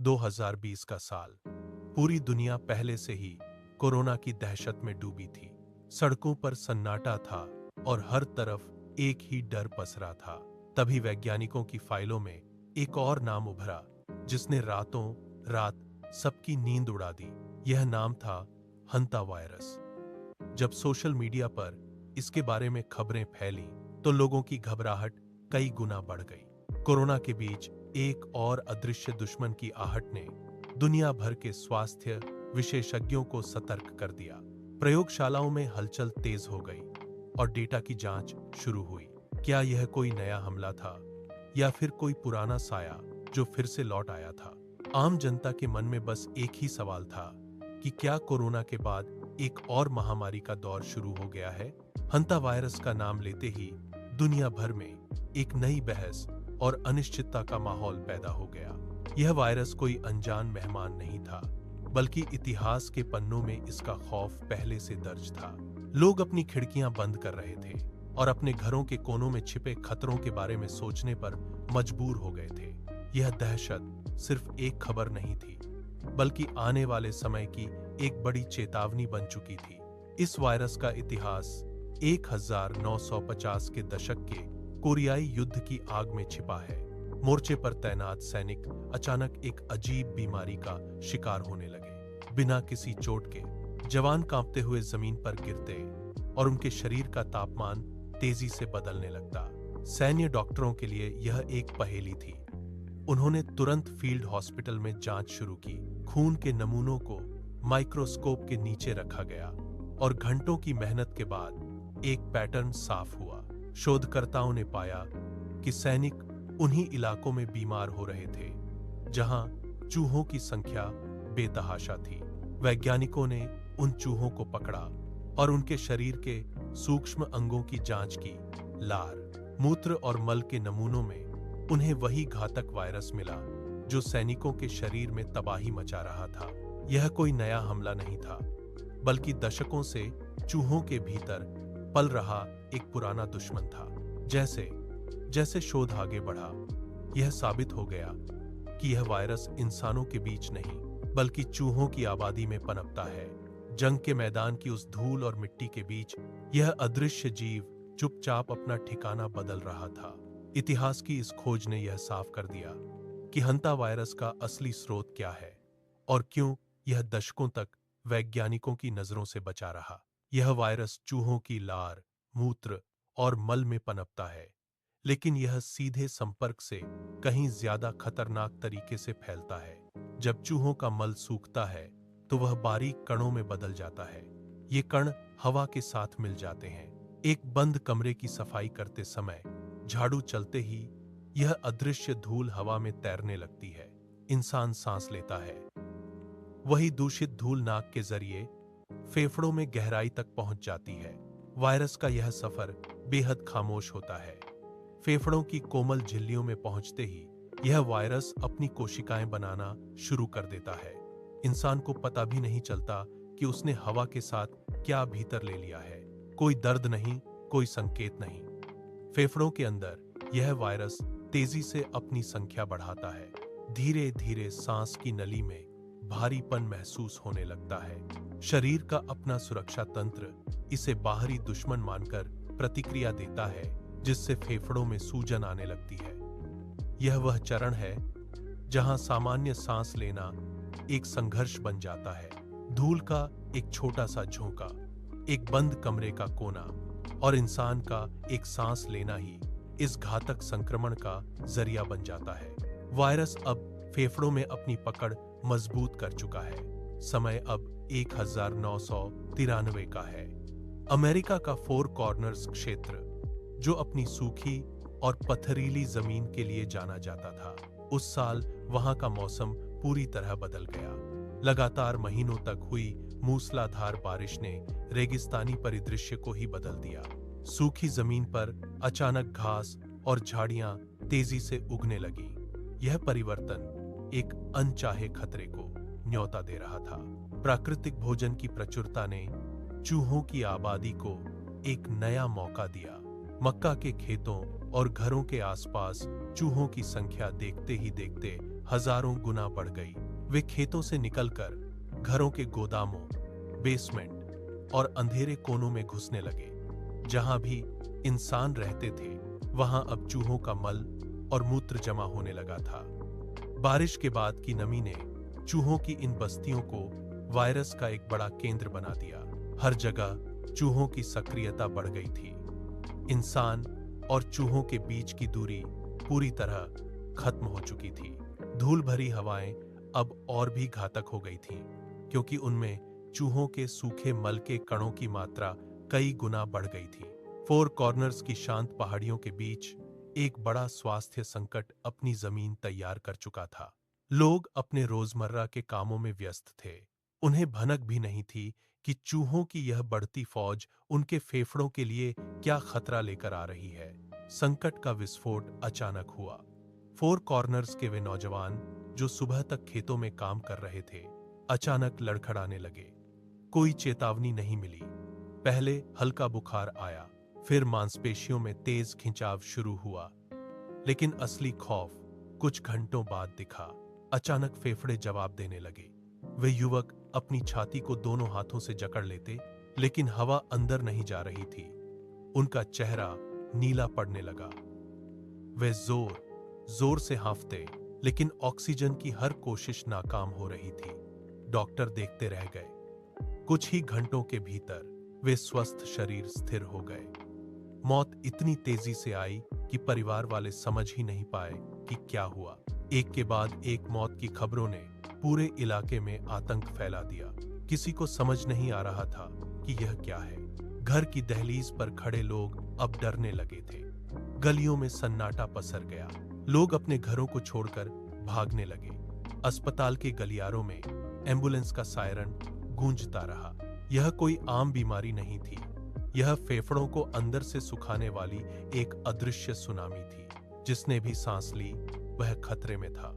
2020 का साल। पूरी दुनिया पहले से ही कोरोना की दहशत में डूबी थी। सड़कों पर सन्नाटा था और हर तरफ एक ही डर पसरा था। तभी वैज्ञानिकों की फाइलों में एक और नाम उभरा जिसने रातों रात सबकी नींद उड़ा दी। यह नाम था हंता वायरस। जब सोशल मीडिया पर इसके बारे में खबरें फैली तो लोगों की घबराहट कई गुना बढ़ गई। कोरोना के बीच एक और अदृश्य दुश्मन की आहट ने दुनिया भर के स्वास्थ्य विशेषज्ञों को सतर्क कर दिया। प्रयोगशालाओं में हलचल तेज हो गई और डेटा की जांच शुरू हुई। क्या यह कोई नया हमला था या फिर कोई पुराना साया जो फिर से लौट आया था? आम जनता के मन में बस एक ही सवाल था कि क्या कोरोना के बाद एक और महामारी का दौर शुरू हो गया है? हंता वायरस का नाम लेते ही दुनिया भर में एक नई बहस और अनिश्चितता का माहौल पैदा हो गया। यह वायरस कोई अनजान मेहमान नहीं था, बल्कि इतिहास के पन्नों में इसका खौफ पहले से दर्ज था। लोग अपनी खिड़कियां बंद कर रहे थे और अपने घरों के कोनों में छिपे खतरों के बारे में सोचने पर मजबूर हो गए थे। यह दहशत सिर्फ एक खबर नहीं थी, बल्कि आने वाले समय की एक बड़ी चेतावनी बन चुकी थी। इस वायरस का इतिहास 1950 के दशक के कोरियाई युद्ध की आग में छिपा है। मोर्चे पर तैनात सैनिक अचानक एक अजीब बीमारी का शिकार होने लगे। बिना किसी चोट के जवान कांपते हुए जमीन पर गिरते और उनके शरीर का तापमान तेजी से बदलने लगता। सैन्य डॉक्टरों के लिए यह एक पहेली थी। उन्होंने तुरंत फील्ड हॉस्पिटल में जांच शुरू की। खून के नमूनों को माइक्रोस्कोप के नीचे रखा गया और घंटों की मेहनत के बाद एक पैटर्न साफ हुआ। शोधकर्ताओं ने पाया कि सैनिक उन्हीं इलाकों में बीमार हो रहे थे जहां चूहों की संख्या बेतहाशा थी। वैज्ञानिकों ने उन चूहों को पकड़ा और उनके शरीर के सूक्ष्म अंगों की जांच की। लार, मूत्र और मल के नमूनों में उन्हें वही घातक वायरस मिला जो सैनिकों के शरीर में तबाही मचा रहा था। यह कोई नया हमला नहीं था, बल्कि दशकों से चूहों के भीतर पल रहा एक पुराना दुश्मन था। जैसे जैसे शोध आगे बढ़ा, यह साबित हो गया कि यह वायरस इंसानों के बीच नहीं, बल्कि चूहों की आबादी में पनपता है। जंग के मैदान की उस धूल और मिट्टी के बीच यह अदृश्य जीव चुपचाप अपना ठिकाना बदल रहा था। इतिहास की इस खोज ने यह साफ कर दिया कि हंता वायरस का असली स्रोत क्या है और क्यों यह दशकों तक वैज्ञानिकों की नजरों से बचा रहा। यह वायरस चूहों की लार, मूत्र और मल में पनपता है, लेकिन यह सीधे संपर्क से कहीं ज्यादा खतरनाक तरीके से फैलता है। जब चूहों का मल सूखता है तो वह बारीक कणों में बदल जाता है। ये कण हवा के साथ मिल जाते हैं। एक बंद कमरे की सफाई करते समय झाड़ू चलते ही यह अदृश्य धूल हवा में तैरने लगती है। इंसान सांस लेता है। वही दूषित धूल नाक के जरिए फेफड़ों में गहराई तक पहुंच जाती है। वायरस का यह सफर बेहद खामोश होता है। फेफड़ों की कोमल झिल्लियों में पहुंचते ही यह वायरस अपनी कोशिकाएं बनाना शुरू कर देता है। इंसान को पता भी नहीं चलता कि उसने हवा के साथ क्या भीतर ले लिया है। कोई दर्द नहीं, कोई संकेत नहीं। फेफड़ों के अंदर यह वायरस तेजी से अपनी संख्या बढ़ाता है। धीरे धीरे सांस की नली में भारीपन महसूस होने लगता है। शरीर का अपना सुरक्षा तंत्र इसे बाहरी दुश्मन मानकर प्रतिक्रिया देता है, जिससे फेफड़ों में सूजन आने लगती है। यह वह चरण है जहां सामान्य सांस लेना एक संघर्ष बन जाता है। धूल का एक छोटा सा झोंका, एक बंद कमरे का कोना और इंसान का एक सांस लेना ही इस घातक संक्रमण का जरिया बन जाता है। वायरस अब फेफड़ों में अपनी पकड़ मजबूत कर चुका है। समय अब 1993 का है। अमेरिका का फोर कॉर्नर्स क्षेत्र, जो अपनी सूखी और पथरीली जमीन के लिए जाना जाता था, उस साल वहां का मौसम पूरी तरह बदल गया। लगातार महीनों तक हुई मूसलाधार बारिश ने रेगिस्तानी परिदृश्य को ही बदल दिया। सूखी जमीन पर अचानक घास और झाड़ियां तेजी से उगने लगी। यह परिवर्तन एक अनचाहे खतरे को न्योता दे रहा था। प्राकृतिक भोजन की प्रचुरता ने चूहों की आबादी को एक नया मौका दिया। मक्का के खेतों और घरों के आसपास चूहों की संख्या देखते ही देखते हजारों गुना बढ़ गई। वे खेतों से निकलकर घरों के गोदामों, बेसमेंट और अंधेरे कोनों में घुसने लगे। जहां भी इंसान रहते थे वहां अब चूहों का मल और मूत्र जमा होने लगा था। बारिश के बाद की नमी ने चूहों की इन बस्तियों को वायरस का एक बड़ा केंद्र बना दिया। हर जगह चूहों की सक्रियता बढ़ गई थी। इंसान और चूहों के बीच की दूरी पूरी तरह खत्म हो चुकी थी। धूल भरी हवाएं अब और भी घातक हो गई थीं, क्योंकि उनमें चूहों के सूखे मल के कणों की मात्रा कई गुना बढ़ गई थी। फोर कॉर्नर्स की शांत पहाड़ियों के बीच एक बड़ा स्वास्थ्य संकट अपनी जमीन तैयार कर चुका था। लोग अपने रोजमर्रा के कामों में व्यस्त थे। उन्हें भनक भी नहीं थी कि चूहों की यह बढ़ती फौज उनके फेफड़ों के लिए क्या खतरा लेकर आ रही है। संकट का विस्फोट अचानक हुआ। फोर कॉर्नर्स के वे नौजवान जो सुबह तक खेतों में काम कर रहे थे, अचानक लड़खड़ाने लगे। कोई चेतावनी नहीं मिली। पहले हल्का बुखार आया, फिर मांसपेशियों में तेज खिंचाव शुरू हुआ, लेकिन असली खौफ कुछ घंटों बाद दिखा। अचानक फेफड़े जवाब देने लगे। वे युवक अपनी छाती को दोनों हाथों से जकड़ लेते, लेकिन हवा अंदर नहीं जा रही थी। उनका चेहरा नीला पड़ने लगा। वे जोर जोर से हांफते, लेकिन ऑक्सीजन की हर कोशिश नाकाम हो रही थी। डॉक्टर देखते रह गए। कुछ ही घंटों के भीतर वे स्वस्थ शरीर स्थिर हो गए। मौत इतनी तेजी से आई कि परिवार वाले समझ ही नहीं पाए कि क्या हुआ। एक के बाद एक मौत की खबरों ने पूरे इलाके में आतंक फैला दिया। किसी को समझ नहीं आ रहा था कि यह क्या है। घर की दहलीज पर खड़े लोग अब डरने लगे थे। गलियों में सन्नाटा पसर गया। लोग अपने घरों को छोड़कर भागने लगे। अस्पताल के गलियारों में एम्बुलेंस का सायरन गूंजता रहा। यह कोई आम बीमारी नहीं थी। यह फेफड़ों को अंदर से सुखाने वाली एक अदृश्य सुनामी थी। जिसने भी सांस ली वह खतरे में था।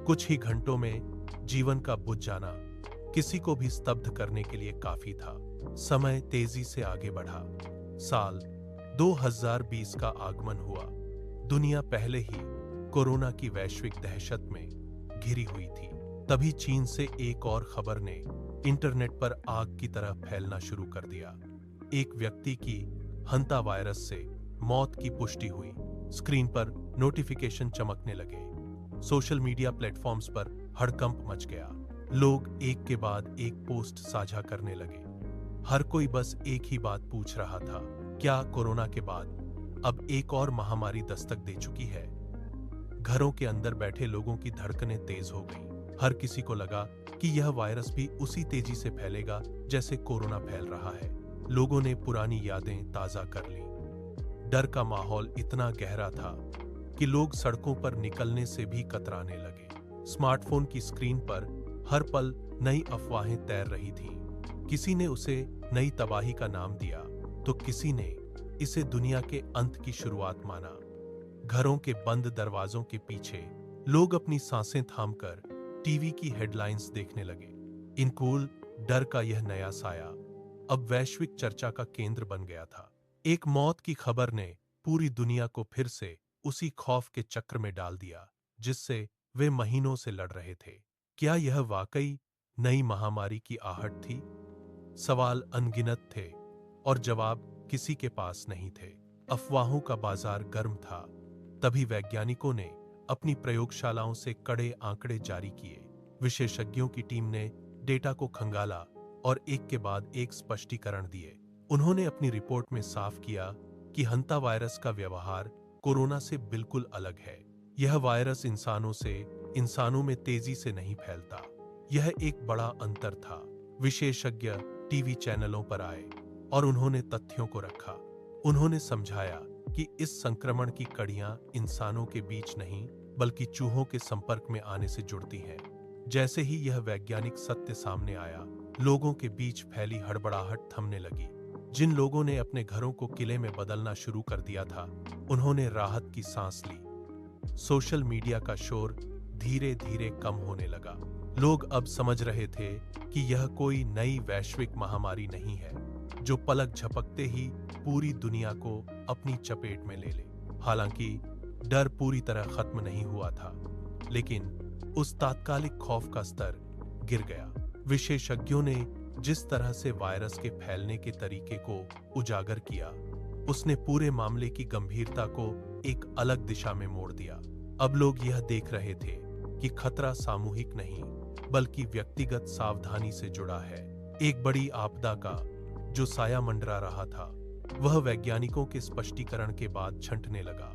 कुछ ही घंटों में जीवन का बुझ जाना किसी को भी स्तब्ध करने के लिए काफी था। समय तेजी से आगे बढ़ा। साल 2020 का आगमन हुआ। दुनिया पहले ही कोरोना की वैश्विक दहशत में घिरी हुई थी। तभी चीन से एक और खबर ने इंटरनेट पर आग की तरह फैलना शुरू कर दिया। एक व्यक्ति की हंता वायरस से मौत की पुष्टि हुई। स्क्रीन पर नोटिफिकेशन चमकने लगे। सोशल मीडिया प्लेटफॉर्म्स पर हड़कंप मच गया। लोग एक के बाद एक पोस्ट साझा करने लगे। हर कोई बस एक ही बात पूछ रहा था, क्या कोरोना के बाद अब एक और महामारी दस्तक दे चुकी है? घरों के अंदर बैठे लोगों की धड़कनें तेज हो गईं। हर किसी को लगा कि यह वायरस भी उसी तेजी से फैलेगा जैसे कोरोना फैल रहा है। लोगों ने पुरानी यादें ताजा कर लीं। डर का माहौल इतना गहरा था कि लोग सड़कों पर निकलने से भी कतराने लगे। स्मार्टफोन की स्क्रीन पर हर पल नई अफवाहें तैर रही थीं। किसी ने उसे नई तबाही का नाम दिया, तो किसी ने इसे दुनिया के अंत की शुरुआत माना। घरों के बंद दरवाजों के पीछे लोग अपनी सांसें थामकर टीवी की हेडलाइंस देखने लगे। इनकूल डर का यह नया साया अब वैश्विक चर्चा का केंद्र बन गया था। एक मौत की खबर ने पूरी दुनिया को फिर से उसी खौफ के चक्र में डाल दिया जिससे वे महीनों से लड़ रहे थे। क्या यह वाकई नई महामारी की आहट थी? सवाल अनगिनत थे और जवाब किसी के पास नहीं थे। अफवाहों का बाजार गर्म था। तभी वैज्ञानिकों ने अपनी प्रयोगशालाओं से कड़े आंकड़े जारी किए। विशेषज्ञों की टीम ने डेटा को खंगाला और एक के बाद एक स्पष्टीकरण दिए। उन्होंने अपनी रिपोर्ट में साफ किया कि हंता वायरस का व्यवहार कोरोना से बिल्कुल अलग है। यह वायरस इंसानों से इंसानों में तेजी से नहीं फैलता। यह एक बड़ा अंतर था। विशेषज्ञ टीवी चैनलों पर आए और उन्होंने तथ्यों को रखा। उन्होंने समझाया कि इस संक्रमण की कड़ियां इंसानों के बीच नहीं बल्कि चूहों के संपर्क में आने से जुड़ती हैं। जैसे ही यह वैज्ञानिक सत्य सामने आया, लोगों के बीच फैली हड़बड़ाहट थमने लगी। जिन लोगों ने अपने घरों को किले में बदलना शुरू कर दिया था, उन्होंने राहत की सांस ली। सोशल मीडिया का शोर धीरे धीरे कम होने लगा। लोग अब समझ रहे थे कि यह कोई नई वैश्विक महामारी नहीं है जो पलक झपकते ही पूरी दुनिया को अपनी चपेट में ले ले। हालांकि डर पूरी तरह खत्म नहीं हुआ था, लेकिन उस तात्कालिक खौफ का स्तर गिर गया। विशेषज्ञों ने जिस तरह से वायरस के फैलने के तरीके को उजागर किया, उसने पूरे मामले की गंभीरता को एक अलग दिशा में मोड़ दिया। अब लोग यह देख रहे थे कि खतरा सामूहिक नहीं बल्कि व्यक्तिगत सावधानी से जुड़ा है। एक बड़ी आपदा का जो साया मंडरा रहा था, वह वैज्ञानिकों के स्पष्टीकरण के बाद छंटने लगा।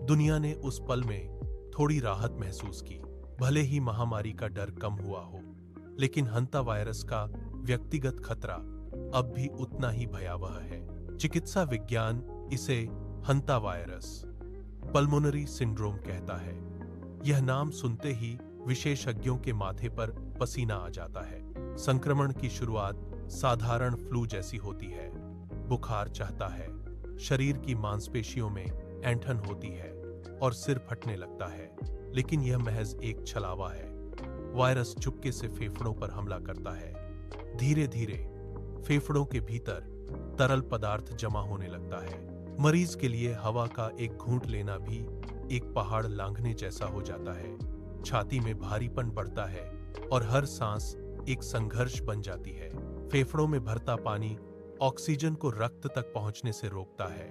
दुनिया ने उस पल में थोड़ी राहत महसूस की। भले ही महामारी का डर कम हुआ हो, लेकिन हंता वायरस का व्यक्तिगत खतरा अब भी उतना ही भयावह है। चिकित्सा विज्ञान इसे हंता वायरस पल्मोनरी सिंड्रोम कहता है। यह नाम सुनते ही विशेषज्ञों के माथे पर पसीना आ जाता है। संक्रमण की शुरुआत साधारण फ्लू जैसी होती है। बुखार चढ़ता है, शरीर की मांसपेशियों में ऐंठन होती है और सिर फटने लगता है। लेकिन यह महज एक छलावा है। वायरस चुपके से फेफड़ों पर हमला करता है। धीरे धीरे फेफड़ों के भीतर तरल पदार्थ जमा होने लगता है। मरीज के लिए हवा का एक घूंट लेना भी एक पहाड़ लांघने जैसा हो जाता है। छाती में भारीपन बढ़ता है और हर सांस एक संघर्ष बन जाती है। फेफड़ों में भरता पानी ऑक्सीजन को रक्त तक पहुंचने से रोकता है।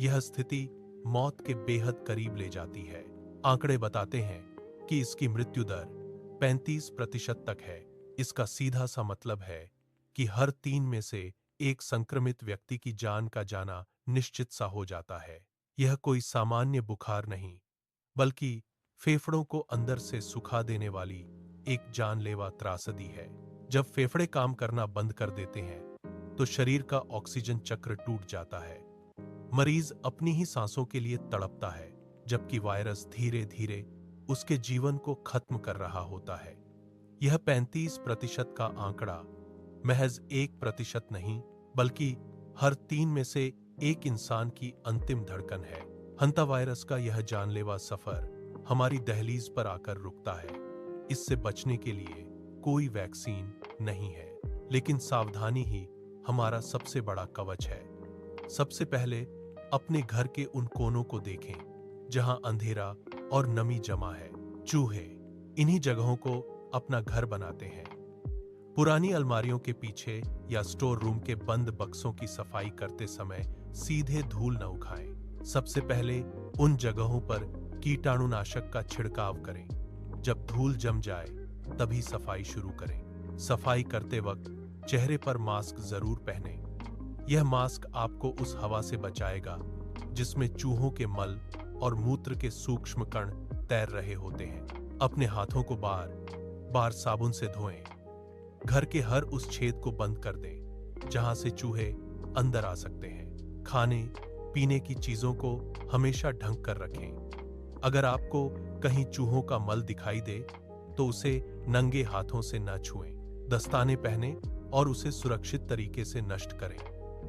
यह स्थिति मौत के बेहद करीब ले जाती है। आंकड़े बताते हैं कि इसकी मृत्यु दर 35% तक है। इसका सीधा सा मतलब है कि हर 3 में से एक संक्रमित व्यक्ति की जान का जाना निश्चित सा हो जाता है। यह कोई सामान्य बुखार नहीं, बल्कि फेफड़ों को अंदर से सुखा देने वाली एक जानलेवा त्रासदी है। जब फेफड़े काम करना बंद कर देते हैं, तो शरीर का ऑक्सीजन चक्र टूट जाता है। मरीज अपनी ही सांसों के लिए तड़पता है, जबकि वायरस धीरे धीरे उसके जीवन को खत्म कर रहा होता है। यह 35% का आंकड़ा महज 1% नहीं, बल्कि हर 3 में से एक इंसान की अंतिम धड़कन है। हंता वायरस का यह जानलेवा सफर हमारी दहलीज पर आकर रुकता है। इससे बचने के लिए कोई वैक्सीन नहीं है, लेकिन सावधानी ही हमारा सबसे बड़ा कवच है। सबसे पहले अपने घर के उन कोनों को देखें जहां अंधेरा और नमी जमा है। चूहे इन्हीं जगहों को अपना घर बनाते हैं। पुरानी अलमारियों के पीछे या स्टोर रूम के बंद बक्सों की सफाई करते समय सीधे धूल न उठाएं। सबसे पहले उन जगहों पर कीटाणुनाशक का छिड़काव करें। जब धूल जम जाए तभी सफाई शुरू करें। सफाई करते वक्त चेहरे पर मास्क जरूर पहनें। यह मास्क आपको उस हवा से बचाएगा जिसमें चूहों के मल और मूत्र के सूक्ष्म कण तैर रहे होते हैं। अपने हाथों को बार बार साबुन से धोएं। घर के हर उस छेद को बंद कर दें जहां से चूहे अंदर आ सकते हैं। खाने पीने की चीजों को हमेशा ढक कर रखें। अगर आपको कहीं चूहों का मल दिखाई दे तो उसे नंगे हाथों से न छुएं। दस्ताने पहने और उसे सुरक्षित तरीके से नष्ट करें।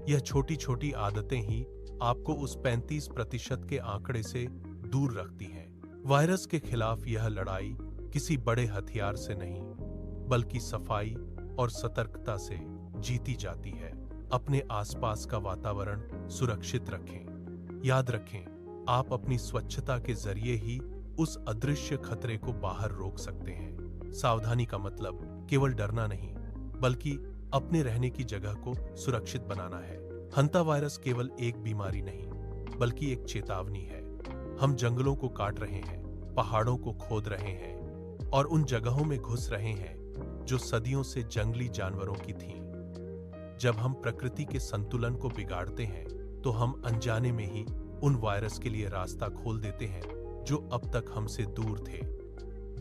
यह छोटी छोटी आदतें ही आपको उस 35% के आंकड़े से दूर रखती हैं। वायरस के खिलाफ यह लड़ाई किसी बड़े हथियार से नहीं, बल्कि सफाई और सतर्कता से जीती जाती है। अपने आसपास का वातावरण सुरक्षित रखें। याद रखें, आप अपनी स्वच्छता के जरिए ही उस अदृश्य खतरे को बाहर रोक सकते हैं। सावधानी का मतलब केवल डरना नहीं, बल्कि अपने रहने की जगह को सुरक्षित बनाना है। हंता वायरस केवल एक बीमारी नहीं, बल्कि एक चेतावनी है। हम जंगलों को काट रहे हैं, पहाड़ों को खोद रहे हैं और उन जगहों में घुस रहे हैं जो सदियों से जंगली जानवरों की थीं। जब हम प्रकृति के संतुलन को बिगाड़ते हैं, तो हम अनजाने में ही उन वायरस के लिए रास्ता खोल देते हैं जो अब तक हमसे दूर थे।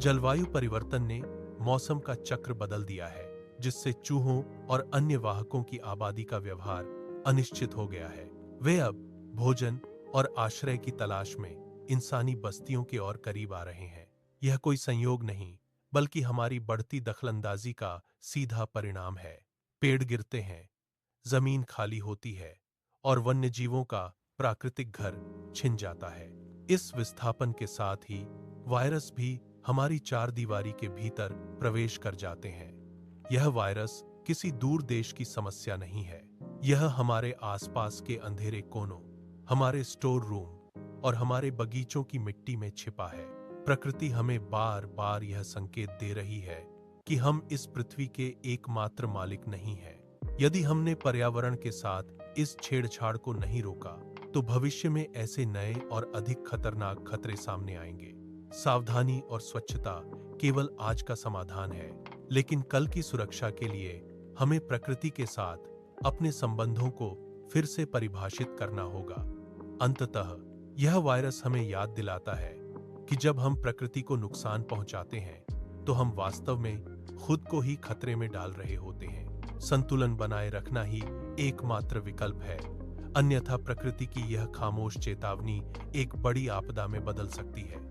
जलवायु परिवर्तन ने मौसम का चक्र बदल दिया है, जिससे चूहों और अन्य वाहकों की आबादी का व्यवहार अनिश्चित हो गया है। वे अब भोजन और आश्रय की तलाश में इंसानी बस्तियों के और करीब आ रहे हैं। यह कोई संयोग नहीं, बल्कि हमारी बढ़ती दखलंदाजी का सीधा परिणाम है। पेड़ गिरते हैं, जमीन खाली होती है और वन्य जीवों का प्राकृतिक घर छिन जाता है। इस विस्थापन के साथ ही वायरस भी हमारी चार दीवारी के भीतर प्रवेश कर जाते हैं। यह वायरस किसी दूर देश की समस्या नहीं है। यह हमारे आसपास के अंधेरे कोनों, हमारे स्टोर रूम और हमारे बगीचों की मिट्टी में छिपा है। प्रकृति हमें बार बार यह संकेत दे रही है कि हम इस पृथ्वी के एकमात्र मालिक नहीं हैं। यदि हमने पर्यावरण के साथ इस छेड़छाड़ को नहीं रोका, तो भविष्य में ऐसे नए और अधिक खतरनाक खतरे सामने आएंगे। सावधानी और स्वच्छता केवल आज का समाधान है, लेकिन कल की सुरक्षा के लिए हमें प्रकृति के साथ अपने संबंधों को फिर से परिभाषित करना होगा। अंततः यह वायरस हमें याद दिलाता है कि जब हम प्रकृति को नुकसान पहुंचाते हैं, तो हम वास्तव में खुद को ही खतरे में डाल रहे होते हैं। संतुलन बनाए रखना ही एकमात्र विकल्प है, अन्यथा प्रकृति की यह खामोश चेतावनी एक बड़ी आपदा में बदल सकती है।